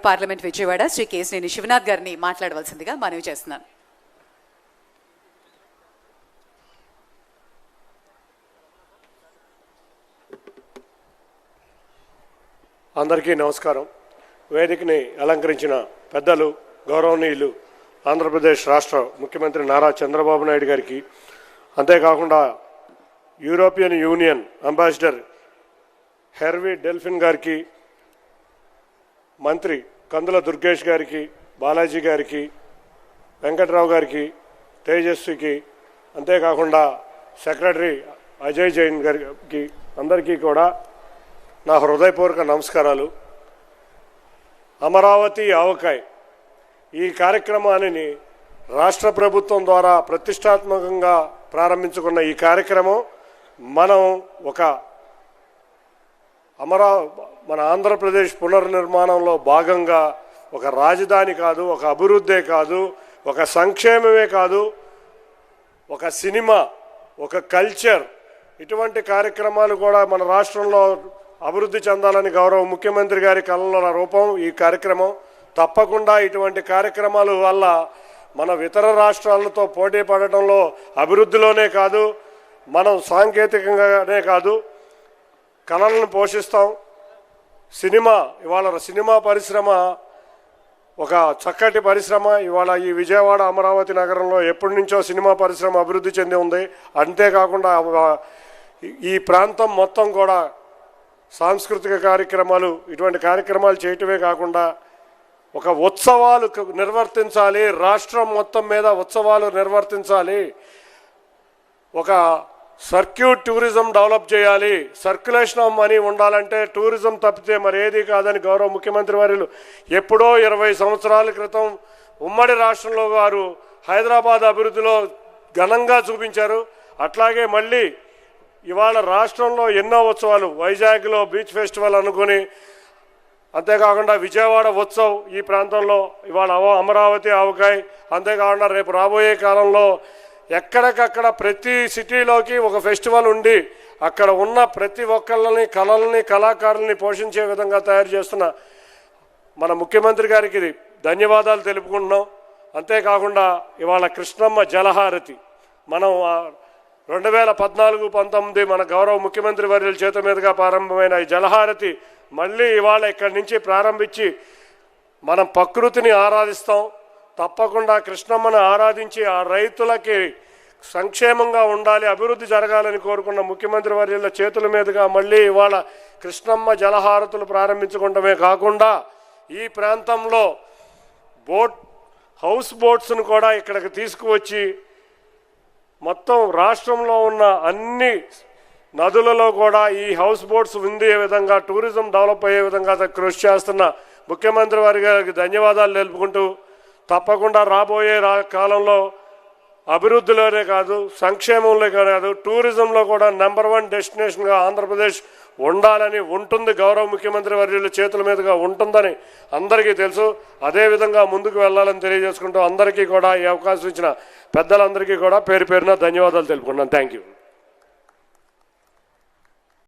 Parliament Vijayawada Shri Kesineni Sivanath గారిని మాట్లాడవలసిందిగా మనవి చేస్తున్నాను. అందరికీ నమస్కారం. వేదికని అలంకరించిన పెద్దలు, గౌరవనీయులు ఆంధ్రప్రదేశ్ రాష్ట్ర ముఖ్యమంత్రి నారా చంద్రబాబు నాయుడు గారికి, అంతేకాకుండా యూరోపియన్ యూనియన్ అంబాసిడర్ హెర్వీ డెల్ఫిన్ గారికి, మంత్రి కందుల దుర్గేష్ గారికి, బాలాజీ గారికి, వెంకట్రావు గారికి, తేజస్వికి, అంతేకాకుండా సెక్రటరీ అజయ్ జైన్ గారికి అందరికీ కూడా నా హృదయపూర్వక నమస్కారాలు. అమరావతి ఆవకాయ్ ఈ కార్యక్రమాన్ని రాష్ట్ర ప్రభుత్వం ద్వారా ప్రతిష్టాత్మకంగా ప్రారంభించుకున్న ఈ కార్యక్రమం మనం మన ఆంధ్రప్రదేశ్ పునర్నిర్మాణంలో భాగంగా ఒక రాజధాని కాదు, ఒక అభివృద్ధే కాదు, ఒక సంక్షేమమే కాదు, ఒక సినిమా, ఒక కల్చర్, ఇటువంటి కార్యక్రమాలు కూడా మన రాష్ట్రంలో అభివృద్ధి చెందాలని గౌరవ ముఖ్యమంత్రి గారి కళల రూపం ఈ కార్యక్రమం. తప్పకుండా ఇటువంటి కార్యక్రమాల వల్ల మన ఇతర రాష్ట్రాలతో పోటీ పడటంలో అభివృద్ధిలోనే కాదు, మనం సాంకేతికంగానే కాదు, కళలను పోషిస్తాం. ఇవాళ సినిమా పరిశ్రమ ఒక చక్కటి పరిశ్రమ. ఇవాళ ఈ విజయవాడ అమరావతి నగరంలో ఎప్పటి నుంచో సినిమా పరిశ్రమ అభివృద్ధి చెంది ఉంది. అంతేకాకుండా ఈ ప్రాంతం మొత్తం కూడా సాంస్కృతిక కార్యక్రమాలు, ఇటువంటి కార్యక్రమాలు చేయటమే కాకుండా ఒక ఉత్సవాలు నిర్వర్తించాలి, రాష్ట్రం మొత్తం మీద ఉత్సవాలు నిర్వర్తించాలి, ఒక సర్క్యూట్ టూరిజం డెవలప్ చేయాలి, సర్క్యులేషన్ ఆఫ్ మనీ ఉండాలంటే టూరిజం తప్పితే మరి ఏది కాదని గౌరవ ముఖ్యమంత్రి వారు ఎప్పుడో 20 సంవత్సరాల క్రితం ఉమ్మడి రాష్ట్రంలో వారు హైదరాబాద్ అభివృద్ధిలో ఘనంగా చూపించారు. అట్లాగే మళ్ళీ ఇవాళ రాష్ట్రంలో ఎన్నో ఉత్సవాలు, వైజాగ్లో బీచ్ ఫెస్టివల్ అనుకుని, అంతేకాకుండా విజయవాడ ఉత్సవ్ ఈ ప్రాంతంలో ఇవాళ అమరావతి ఆవకాయ్, అంతేకాకుండా రేపు రాబోయే కాలంలో ఎక్కడికక్కడ ప్రతి సిటీలోకి ఒక ఫెస్టివల్ ఉండి అక్కడ ఉన్న ప్రతి ఒక్కళ్ళని, కళాకారుల్ని పోషించే విధంగా తయారు చేస్తున్న మన ముఖ్యమంత్రి గారికి ధన్యవాదాలు తెలుపుకుంటున్నాం. అంతేకాకుండా ఇవాళ కృష్ణమ్మ జలహారతి మనం 2014-19 మన గౌరవ ముఖ్యమంత్రి వర్యుల చేతుల మీదుగా ప్రారంభమైన ఈ జలహారతి మళ్ళీ ఇవాళ ఇక్కడి నుంచి ప్రారంభించి మనం ప్రకృతిని ఆరాధిస్తాం. తప్పకుండా కృష్ణమ్మను ఆరాధించి ఆ రైతులకి సంక్షేమంగా ఉండాలి, అభివృద్ధి జరగాలని కోరుకున్న ముఖ్యమంత్రి వర్యుల చేతుల మీదుగా మళ్ళీ ఇవాళ కృష్ణమ్మ జలహారతులు ప్రారంభించుకోవడమే కాకుండా ఈ ప్రాంతంలో హౌస్ బోట్స్ను కూడా ఇక్కడికి తీసుకువచ్చి మొత్తం రాష్ట్రంలో ఉన్న అన్ని నదులలో కూడా ఈ హౌస్ బోట్స్ ఉండే విధంగా, టూరిజం డెవలప్ అయ్యే విధంగా కృషి చేస్తున్న ముఖ్యమంత్రి వారి గారికి ధన్యవాదాలు తెలుపుకుంటూ, తప్పకుండా రాబోయే కాలంలో అభివృద్ధిలోనే కాదు, సంక్షేమంలో కాదు, టూరిజంలో కూడా నెంబర్ 1 డెస్టినేషన్గా ఆంధ్రప్రదేశ్ ఉండాలని ఉంటుంది. గౌరవ ముఖ్యమంత్రి వర్యుల చేతుల మీదుగా ఉంటుందని అందరికీ తెలుసు. అదేవిధంగా ముందుకు వెళ్ళాలని తెలియజేసుకుంటూ అందరికీ కూడా ఈ అవకాశం ఇచ్చిన పెద్దలందరికీ కూడా పేరు పేరున ధన్యవాదాలు తెలుపుకుంటున్నాను. Thank you.